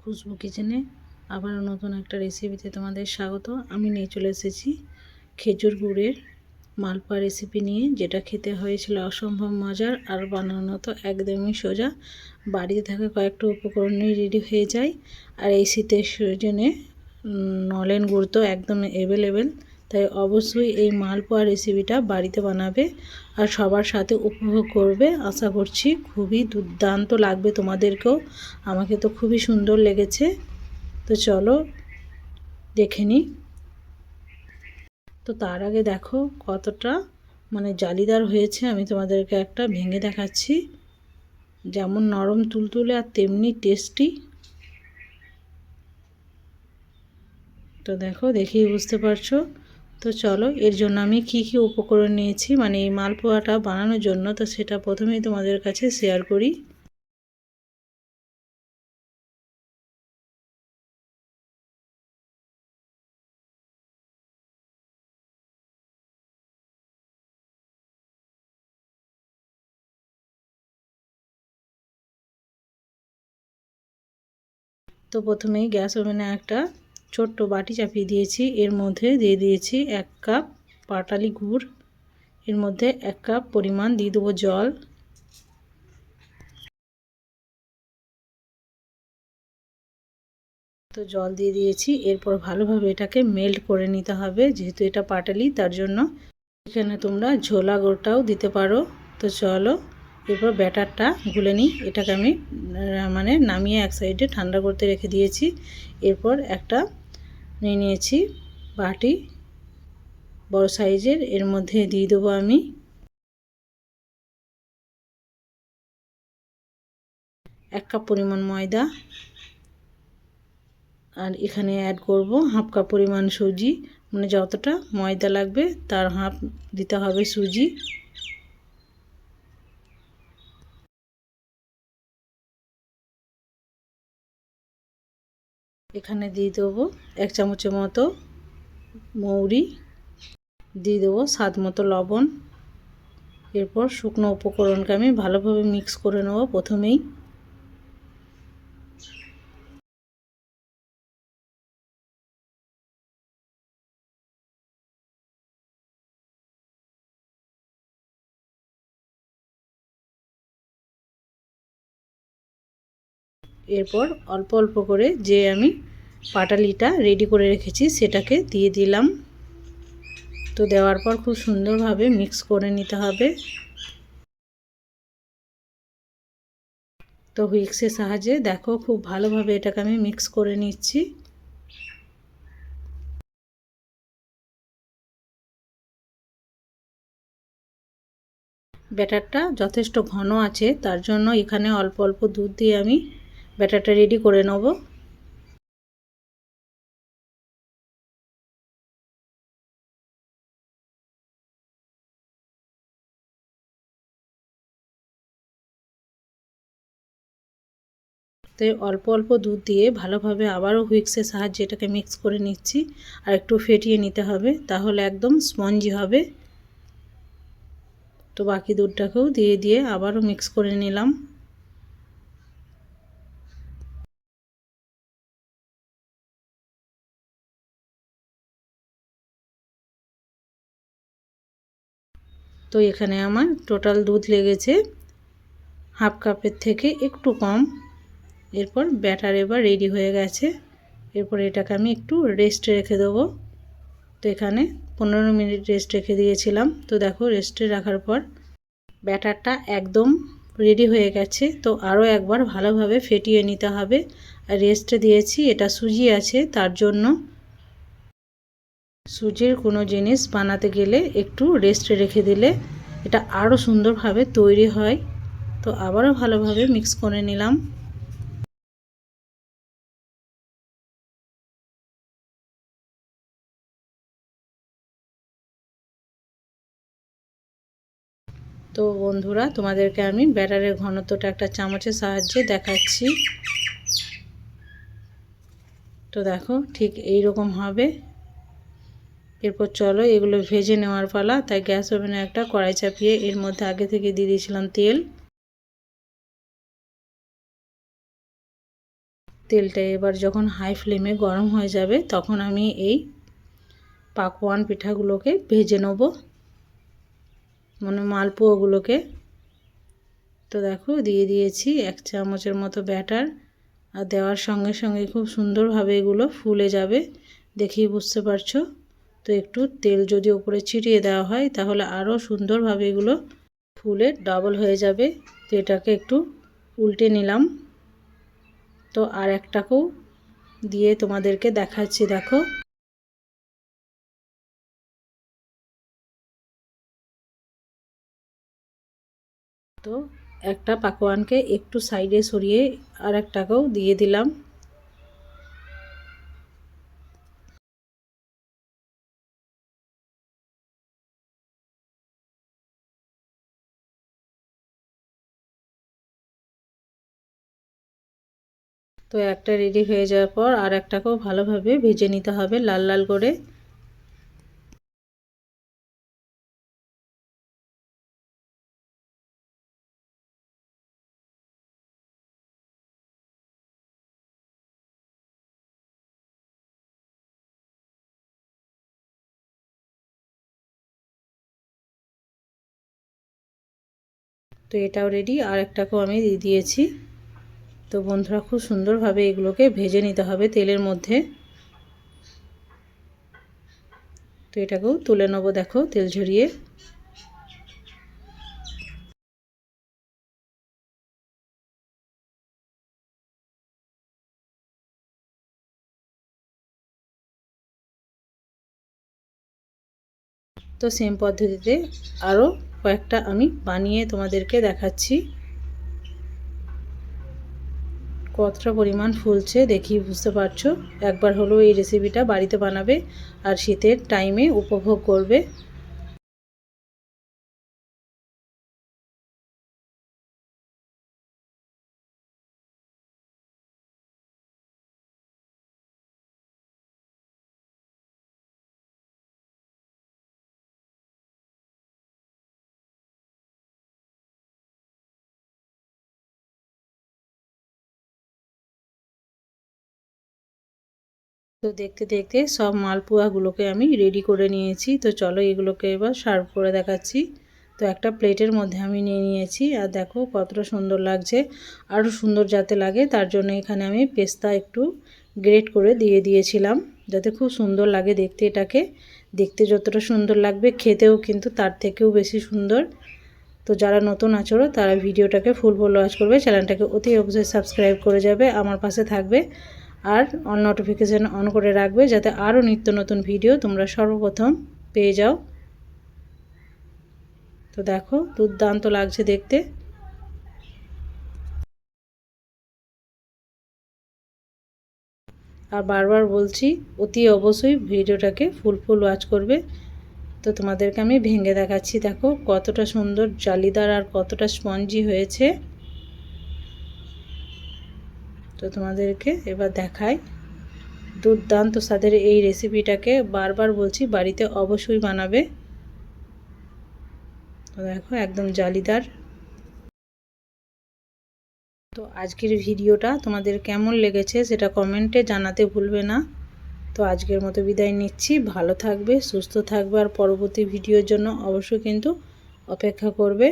খুশবু কিচেনে আবারও নতুন একটা রেসিপিতে তোমাদের স্বাগত। আমি নিয়ে চলে এসেছি খেজুর গুড়ের মালপোয়া রেসিপি নিয়ে, যেটা খেতে হয়েছিল অসম্ভব মজার আর বানানো তো একদমই সোজা। বাড়িতে থাকা কয়েকটা উপকরণই রেডি হয়ে যায়। আর এই শীতের সিজনে নলেন গুড় তো একদম অ্যাভেলেবেল, তাই অবশ্যই এই মালপোয়া রেসিপিটা বাড়িতে বানাবে আর সবার সাথে উপভোগ করবে। আশা করছি খুবই দুর্দান্ত লাগবে তোমাদেরকেও। আমাকে তো খুবই সুন্দর লেগেছে। তো চলো দেখে নিই। তো তার আগে দেখো কতটা জালিদার হয়েছে, আমি তোমাদেরকে একটা ভেঙে দেখাচ্ছি। যেমন নরম তুলতুলে আর তেমনি টেস্টি। তো দেখো, দেখেই বুঝতে পারছো। তো চলো, এর জন্য আমি কি কি উপকরণ নিয়েছি এই মালপোয়াটা বানানোর জন্য, তো সেটা প্রথমেই তোমাদের কাছে শেয়ার করি। তো প্রথমেই গ্যাস ওভেনে একটা ছোট্ট বাটি চাপিয়ে দিয়েছি। এর মধ্যে দিয়ে দিয়েছি 1 কাপ পাটালি গুড়। এর মধ্যে 1 কাপ পরিমাণ দিয়ে দেবো জল। তো জল দিয়ে দিয়েছি। এরপর ভালোভাবে এটাকে মেল্ট করে নিতে হবে, যেহেতু এটা পাটালি তার জন্য। এখানে তোমরা ঝোলা গুড়টাও দিতে পারো। তো চলো এরপর ব্যাটারটা গুলে নিই। এটাকে আমি নামিয়ে এক সাইডে ঠান্ডা করতে রেখে দিয়েছি। এরপর একটা নিয়ে নিয়েছি বাটি বড় সাইজের। এর মধ্যে দিয়ে দেবো আমি 1 কাপ পরিমাণ ময়দা। আর এখানে অ্যাড করব হাফ কাপ পরিমাণ সুজি। যতটা ময়দা লাগবে তার হাফ দিতে হবে সুজি। এখানে দিয়ে দেবো 1 চামচের মতো মৌরি, দিয়ে দেবো স্বাদ মতো লবণ। এরপর শুকনো উপকরণকে আমি ভালোভাবে মিক্স করে নেব প্রথমেই। এরপর অল্প অল্প করে যে আমি পাটালিটা রেডি করে রেখেছি সেটাকে দিয়ে দিলাম। তো দেওয়ার পর খুব সুন্দরভাবে মিক্স করে নিতে হবে। তো হুইক্সের সাহায্যে দেখো খুব ভালোভাবে এটাকে আমি মিক্স করে নিচ্ছি। ব্যাটারটা যথেষ্ট ঘন আছে, তার জন্য এখানে অল্প অল্প দুধ দিয়ে আমি ব্যাটারটা রেডি করে নেব। তো অল্প অল্প দুধ দিয়ে ভালোভাবে আবারও হুইক্সের সাহায্যে এটাকে মিক্স করে নিচ্ছি। আর একটু ফেটিয়ে নিতে হবে, তাহলে একদম স্পঞ্জি হবে। তো বাকি দুধটাকেও দিয়ে দিয়ে আবারও মিক্স করে নিলাম। তো এখানে আমার টোটাল দুধ লেগেছে হাফ কাপের থেকে একটু কম। এরপর ব্যাটার এবার রেডি হয়ে গেছে। এরপর এটাকে আমি একটু রেস্টে রেখে দেবো। তো এখানে 15 মিনিট রেস্ট রেখে দিয়েছিলাম। তো দেখো রেস্টে রাখার পর ব্যাটারটা একদম রেডি হয়ে গেছে। তো আরও একবার ভালোভাবে ফেটিয়ে নিতে হবে। আর রেস্টে দিয়েছি, এটা সুজি আছে তার জন্য। সুজির কোনো জিনিস বানাতে গেলে একটু রেস্টে রেখে দিলে এটা আরও সুন্দরভাবে তৈরি হয়। তো আবারও ভালোভাবে মিক্স করে নিলাম। তো বন্ধুরা, তোমাদেরকে আমি ব্যাটারের ঘনত্বটা একটা চামচের সাহায্যে দেখাচ্ছি। তো দেখো ঠিক এই রকম হবে। এরপর চলো এগুলো ভেজে নেওয়ার পালা। তাই গ্যাস ওভেনে একটা কড়াই চাপিয়ে এর মধ্যে আগে থেকে দিয়ে দিয়েছিলাম তেল। তেলটা এবার যখন হাই ফ্লেমে গরম হয়ে যাবে তখন আমি এই পাকোয়ান পিঠাগুলোকে ভেজে নেব, মানে মালপোয়াগুলোকে। তো দেখো দিয়ে দিয়েছি 1 চামচের মতো ব্যাটার, আর দেওয়ার সঙ্গে সঙ্গে খুব সুন্দরভাবে এগুলো ফুলে যাবে, দেখেই বুঝতে পারছো। তো একটু তেল যদি উপরে ছিটিয়ে দেওয়া হয় তাহলে আরও সুন্দরভাবে এগুলো ফুলে ডাবল হয়ে যাবে। তো এটাকে একটু উল্টে নিলাম। তো আর একটাকেও দিয়ে তোমাদেরকে দেখাচ্ছি, দেখো। তো একটা পাকোয়ানকে একটু সাইডে সরিয়ে আর একটাকেও দিয়ে দিলাম। তো একটা রেডি হয়ে যাওয়ার পর আর একটাকেও ভালোভাবে ভেজে নিতে হবে লাল লাল করে। তো এটাও রেডি, আর একটাকেও আমি দিয়ে দিয়েছি। তো বন্ধুরা খুব সুন্দরভাবে এগুলোকে ভেজে নিতে হবে তেলের মধ্যে। তো এটাকেও তুলে নেব, দেখো তেল ঝরিয়ে। তো সেম পদ্ধতিতে আরও কয়েকটা আমি বানিয়ে তোমাদেরকে দেখাচ্ছি। কতটা পরিমাণ ফুলছে দেখেই বুঝতে পারছো। একবার হলো এই রেসিপিটা বাড়িতে বানাবে আর শীতের টাইমে উপভোগ করবে। তো দেখতে দেখতে সব মালপোয়াগুলোকে আমি রেডি করে নিয়েছি। তো চলো এগুলোকে এবার সার্ভ করে দেখাচ্ছি। তো একটা প্লেটের মধ্যে আমি নিয়ে নিয়েছি, আর দেখো কতটা সুন্দর লাগছে। আরও সুন্দর যাতে লাগে তার জন্য এখানে আমি পেস্তা একটু গ্রেট করে দিয়ে দিয়েছিলাম, যাতে খুব সুন্দর লাগে দেখতে। এটাকে দেখতে যতটা সুন্দর লাগবে খেতেও কিন্তু তার থেকেও বেশি সুন্দর। তো যারা নতুন আছো তারা ভিডিওটাকে ফুল ওয়াচ করবে, চ্যানেলটাকে অতি অবশ্যই সাবস্ক্রাইব করে যাবে, আমার পাশে থাকবে, আর অল নোটিফিকেশান অন করে রাখবে যাতে আরও নিত্য নতুন ভিডিও তোমরা সর্বপ্রথম পেয়ে যাও। তো দেখো দুর্দান্ত লাগছে দেখতে। আর বারবার বলছি অতি অবশ্যই ভিডিওটাকে ফুল ওয়াচ করবে। তো তোমাদেরকে আমি ভেঙে দেখাচ্ছি, দেখো কতটা সুন্দর জালিদার আর কতটা স্পঞ্জি হয়েছে। তো তোমাদেরকে এবার দেখাই। দুর্দান্ত স্বাদের এই রেসিপিটাকে বারবার বলছি বাড়িতে অবশ্যই বানাবে। তো দেখো একদম জালিদার। তো আজকের ভিডিওটা তোমাদের কেমন লেগেছে সেটা কমেন্টে জানাতে ভুলবে না। তো আজকের মতো বিদায় নিচ্ছি, ভালো থাকবে, সুস্থ থাকবে, আর পরবর্তী ভিডিওর জন্য অবশ্যই কিন্তু অপেক্ষা করবে।